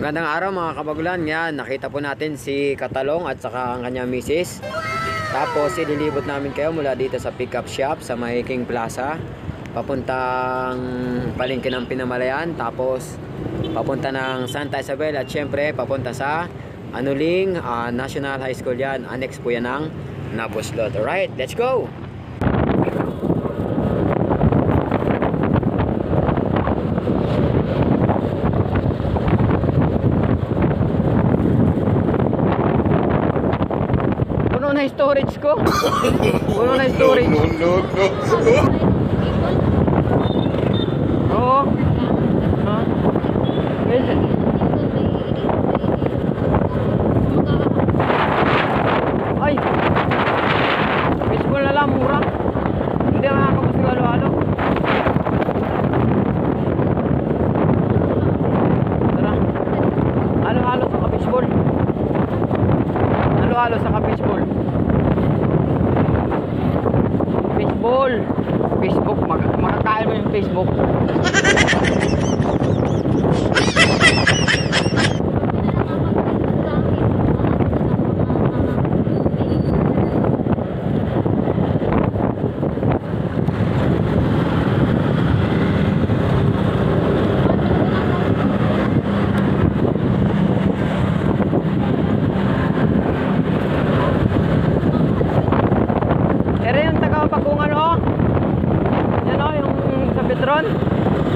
Magandang araw mga kabagulan. Yan, nakita po natin si Katalong at saka ang kanyang misis. Tapos ililibot namin kayo mula dito sa pickup shop sa Mahiking Plaza papuntang palengke ng Pinamalayan, tapos papunta ng Santa Isabel at syempre papunta sa Anuling National High School. Yan, annex po yan ng Nabuslot. Alright, let's go! Puno na yung storage ko. Puno na yung storage. No. Oo. Ha? Ay. Baseball na lang, mura. Hindi makakabos ng halo-halo. Tara. Halo-halo sa ka-baseball. Halo-halo sa ka-baseball. Baseball. Facebook. Makakain mo yung Facebook.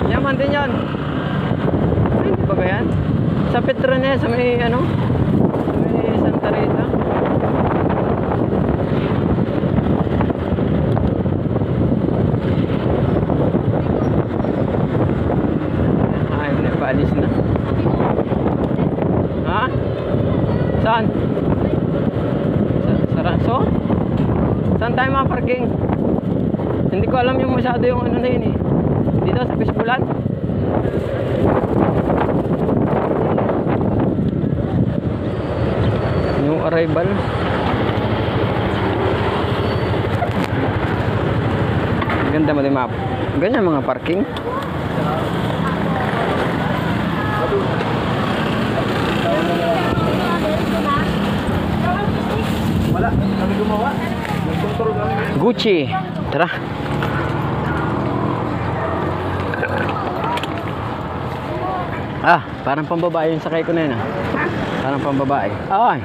Yaman din yan. Ay, hindi ba yan? Sa Petrones, sa may ano? May Santa Rita. Ay, napalis na. Ha? Saan? Sa Ranso? Saan tayo mga parking? Hindi ko alam yung masyado yung ano na yun eh. Dito sa Pisbulan. Yung arrival. Ganda mo din map. Ganyan mga parking. Wala, kami gumawa. Gucci. Tara. Parang pambabae yung sakay ko na yun ah. Parang pambabae. Ay.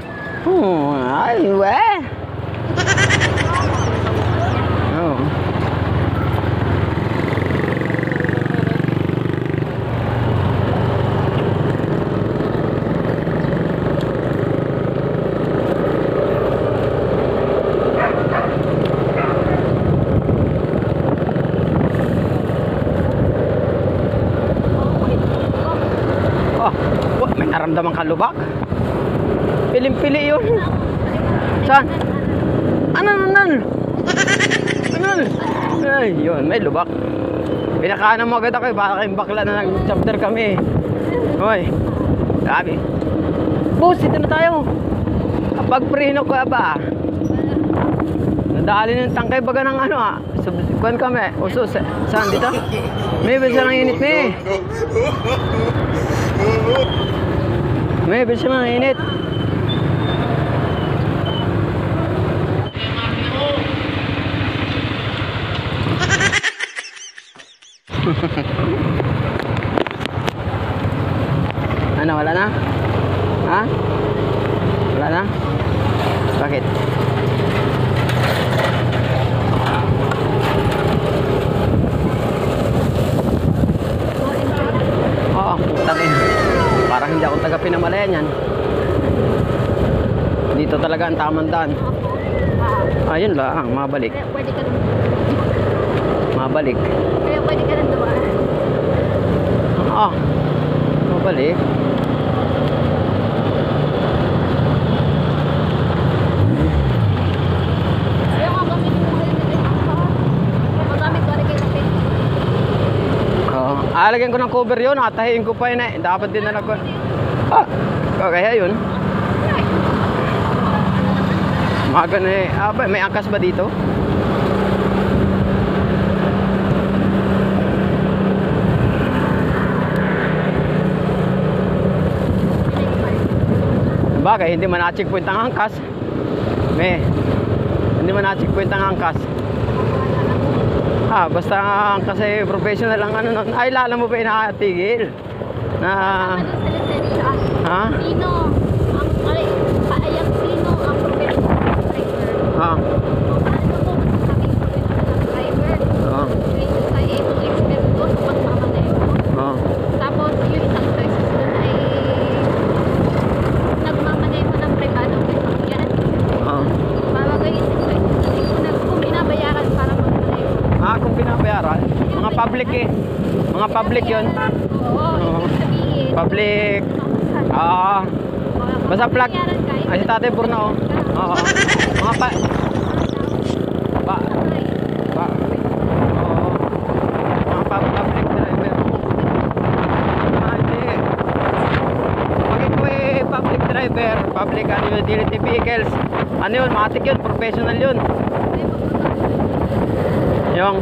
Ay, weh. Oh. Naramdaman ka lubak? Piling-pili yun. Saan? Anan? Ay, yun, may lubak. Pinakaanan mo agad ako eh. Baka kayong bakla na nag-chapter kami. Hoy, grabe. Boss, dito na tayo. Kapag prino ko ba? Nadali ng tangkay baga ng ano ah. Kuhan kami. Uso, saan dito? May bisa ng init ni. May bisa ng init. Ano, wala na? Ha? Wala na? Bakit? Oo, putang ina. Parang hindi ako taga Pinamalayan yan. Dito talaga ang tamang daan. Ayun lang, mabalik. Pwede ka nang Mabalik. Kaya pwede ka nang dumaan. Mabalik. Kaya nga gamitin mo rin magamit ko rin kayo natin. Alagyan ko ng cover yun. Atahiin ko pa yun eh. Dapat din na ko. Kaya yun. Maga na eh. May angkas ba dito? Bagay, hindi man na-checkpoint ang angkas. Hindi man na-checkpoint ang angkas. Basta kasi professional ang ano nun. Ay, lala mo ba inatigil? Na... Ano sa lisensya? Ha? Sino ang paayang sino ang professional driver? Ha? O paano mo masasabi yung professional driver? Oo. Based sa itong eksperto sa pagmamaneho. Oo. Tapos yung isang choices doon ay nagmamaneho ng pribadong sasakyan. Oo. Babagay isang choices. Kung binabayaran para magmaneho. Kung binabayaran, mga public eh. Mga public yun. Oo, ibig sabihin. Public. Basta plug. Ay, si Tatay Burno. Oo. Mga pa... Oo. Mga public driver. Hindi. Pag ikaw public driver, public utility vehicles, ano yun, matik yun, professional yun. Yung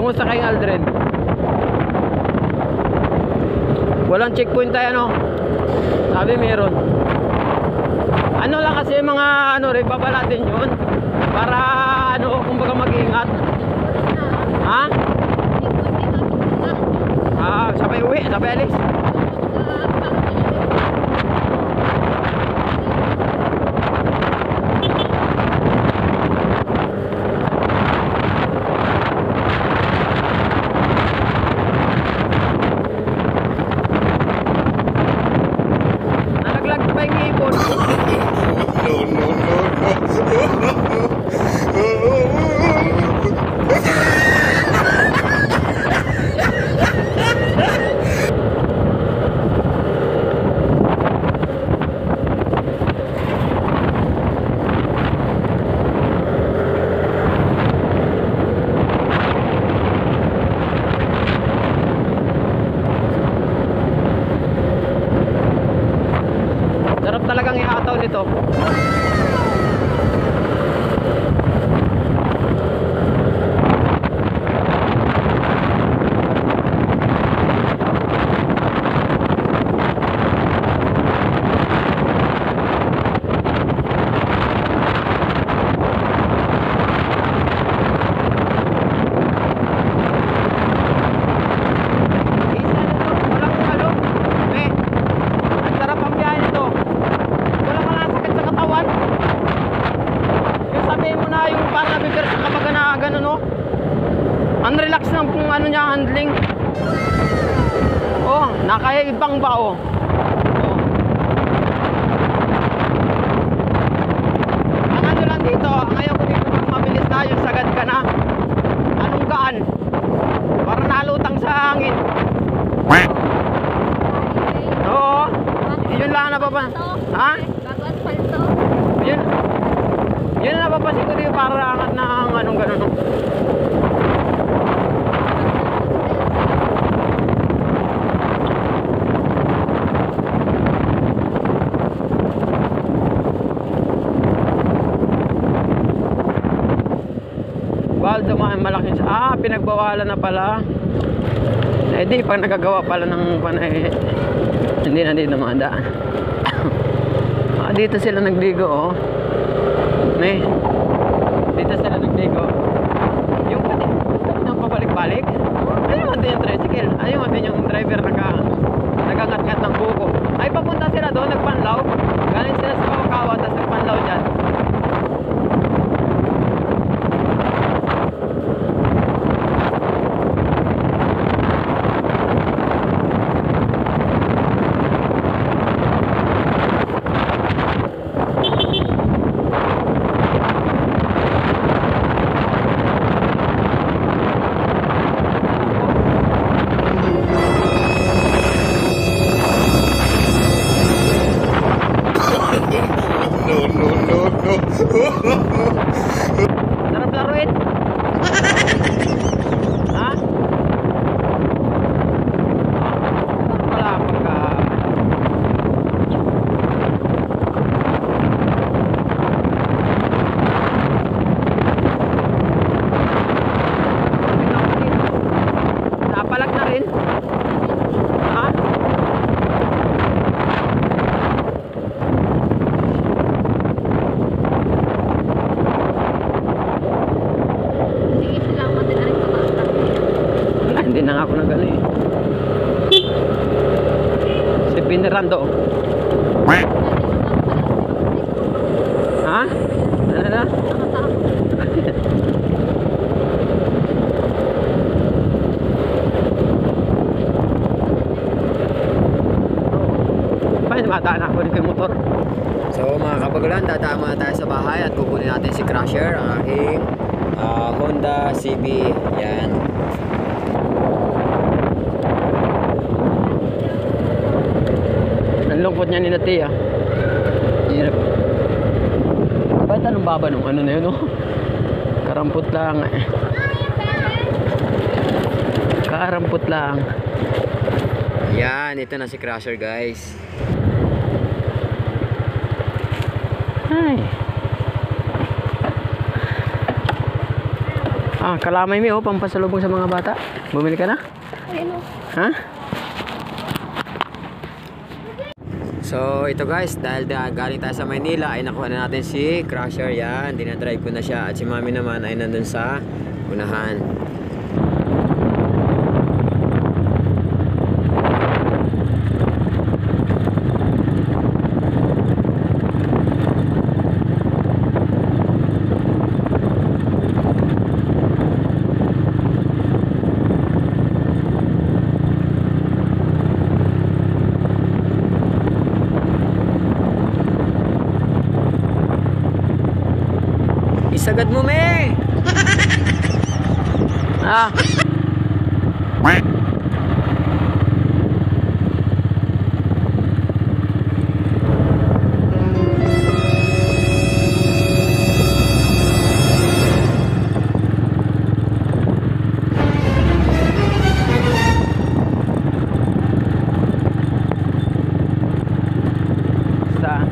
kumusta kay Aldrin? Walang checkpoint tayo, ano? Sabi meron. Ano lang kasi mga ano rin, babalatin yun. Para ano, kumbaga mag-ingat. Ha? Sabay uwi, sabay alis. Nalaglag pa yung ipon. Sarap talagang ihataw nito. Ang relax ng kung ano niya handling. Oh, nakaibang ba oh. Ang ano lang dito, ngayon ko dito mabilis tayo, sagad ka na. Anong gaan? Para nalutang sa hangin. Oo. Yun lang napapansin. Ha? Bago asfalto. Yun. Yun na napapansin ko dito para angat na anong ganun. Bawal dumaan malaking pinagbawalan na pala. Eh di pag nagagawa pala ng panay, hindi na din dumadaan. Dito sila nagligo oh. Dito sila nagligo. Yung pati nang pabalik-balik. Ayun natin yung tricycle. Ayun natin yung driver nagangat-ngat ng buko. Ay papunta sila doon, nagpanlaw. Galing sila sa Kawakawa, tapos nagpanlaw dyan. Sarap laruin. Ha? Wala pagka... Napalag na rin. Ha? Sige, salamat din na rin pabata. Wala, hindi na nga ako nag ano eh. Si Pinirando. Ha? Ano na? Paano mataan ako rin yung motor? So mga kabagulan, dadaan muna tayo sa bahay at kukunin natin si Crusher, ang aking Honda CB. Yan. Ang lungkot niya ni Nati ah. Hirap. Bakit anong baba nung ano na yun oh? Karampot lang eh. Karampot lang. Yan, ito na si Crusher guys. Ay. Ah, kalamay mi oh, pampasalubong sa mga bata. Bumili ka na? Ayun o. Ha? So ito guys, dahil galing tayo sa Maynila ay nakuha na natin si Crusher. Yan, dinadrive ko na siya. At si Mami naman ay nandun sa unahan. Isagad mo me. Ah. Sa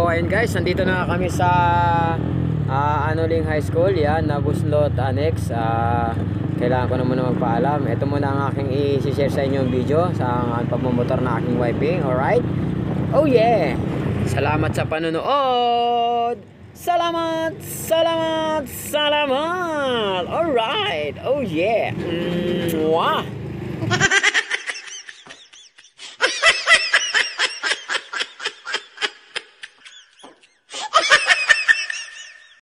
ayun guys, nandito na kami sa Anuling High School. Yan, Nabuslot Annex. Kailangan ko na muna magpaalam. Ito muna ang aking i-share sa inyo yung video sa pagmumotor na aking wiping. Alright? Oh yeah! Salamat sa panonood! Salamat! Salamat! Salamat! Alright! Oh yeah! Mwah!